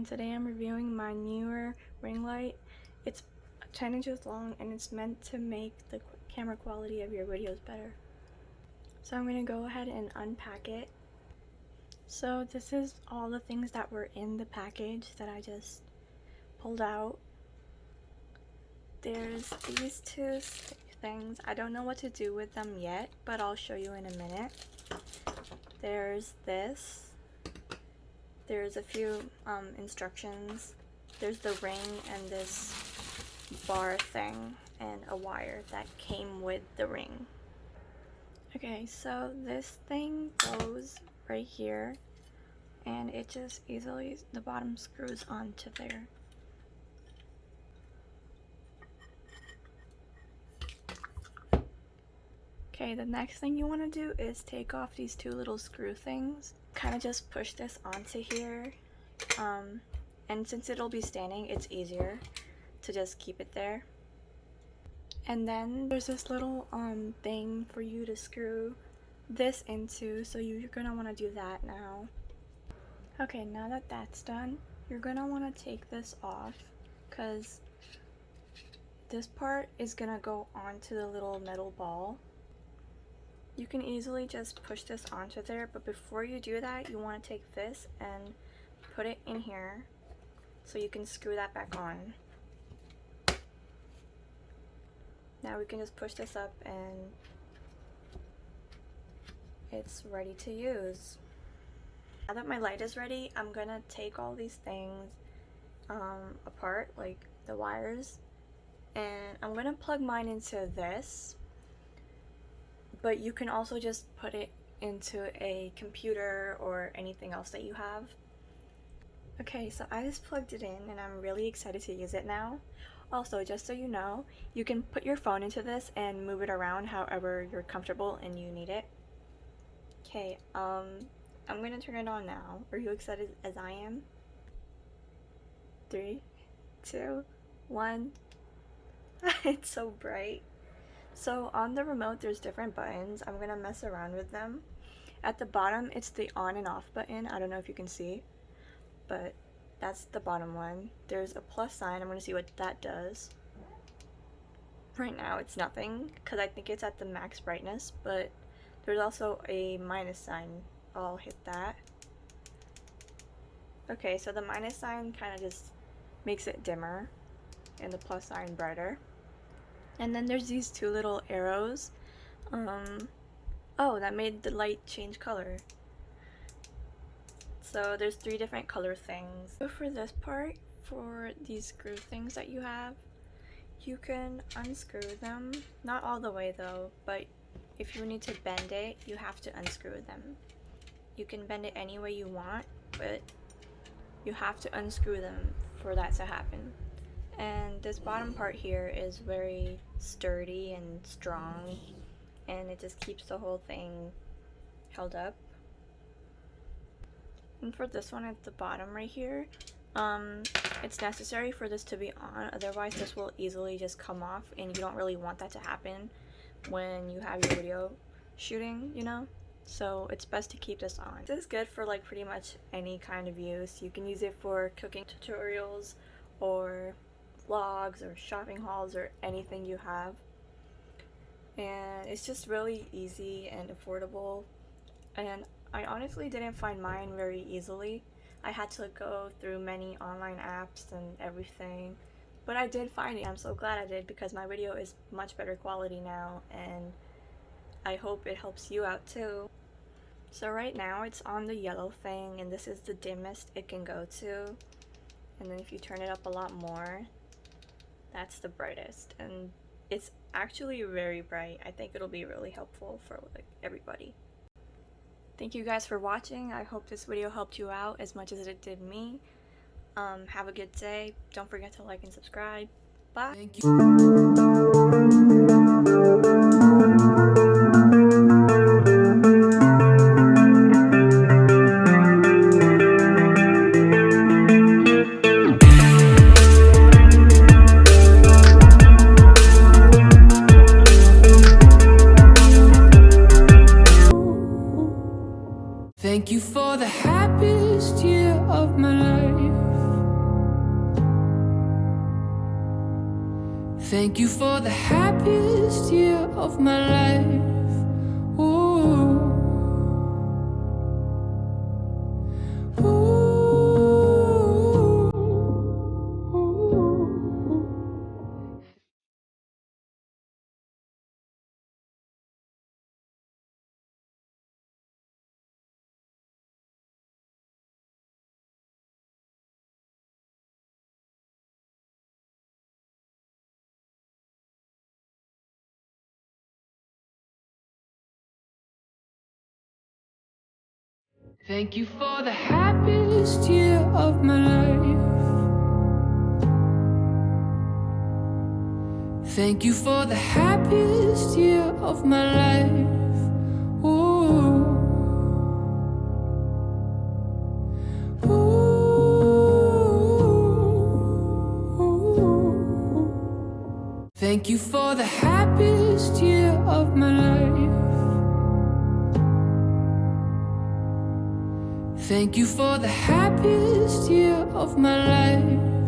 and today I'm reviewing my Neewer ring light. It's 10 inches long and it's meant to make the camera quality of your videos better. So I'm going to go ahead and unpack it. So this is all the things that were in the package that I just pulled out. There's these two things. I don't know what to do with them yet, but I'll show you in a minute. There's this. There's a few instructions. There's the ring and this bar thing and a wire that came with the ring. Okay, so this thing goes right here and it just easily, the bottom screws onto there. Okay, the next thing you want to do is take off these two little screw things. Kind of just push this onto here, and since it'll be standing, it's easier to just keep it there. And then there's this little thing for you to screw this into, so you're gonna want to do that now. Okay, now that that's done, you're gonna want to take this off because this part is gonna go onto the little metal ball. You can easily just push this onto there, but before you do that, you want to take this and put it in here so you can screw that back on. Now we can just push this up and it's ready to use. Now that my light is ready, I'm gonna take all these things apart, like the wires, and I'm gonna plug mine into this. But you can also just put it into a computer or anything else that you have. Okay, so I just plugged it in and I'm really excited to use it now. Also, just so you know, you can put your phone into this and move it around however you're comfortable and you need it. Okay, I'm gonna turn it on now. Are you excited as I am? 3, 2, 1. It's so bright. So on the remote there's different buttons. I'm gonna mess around with them. At the bottom it's the on and off button. I don't know if you can see, but that's the bottom one. There's a plus sign. I'm gonna see what that does. Right now it's nothing because I think it's at the max brightness, but there's also a minus sign. I'll hit that. Okay, so the minus sign kind of just makes it dimmer and the plus sign brighter. And then there's these two little arrows. Oh, that made the light change color. So there's 3 different color things. So for this part, for these screw things that you have, you can unscrew them. Not all the way though, but if you need to bend it, you have to unscrew them. You can bend it any way you want, but you have to unscrew them for that to happen. And this bottom part here is very sturdy and strong, and it just keeps the whole thing held up. And for this one at the bottom right here, it's necessary for this to be on, otherwise this will easily just come off, and you don't really want that to happen when you have your video shooting, you know? So it's best to keep this on. This is good for like pretty much any kind of use. You can use it for cooking tutorials or vlogs or shopping hauls or anything you have, and it's just really easy and affordable. And I honestly didn't find mine very easily. I had to go through many online apps and everything, but I did find it. I'm so glad I did because my video is much better quality now, and I hope it helps you out too. So right now it's on the yellow thing, and this is the dimmest it can go to, and then if you turn it up a lot more, that's the brightest, and it's actually very bright. I think it'll be really helpful for like everybody. Thank you guys for watching. I hope this video helped you out as much as it did me. Have a good day. Don't forget to like and subscribe. Bye. Thank you for the happiest year of my life. Thank you for the happiest year of my life. Ooh. Thank you for the happiest year of my life. Thank you for the happiest year of my life. Ooh. Ooh. Thank you for the happiest year of my life. Thank you for the happiest year of my life.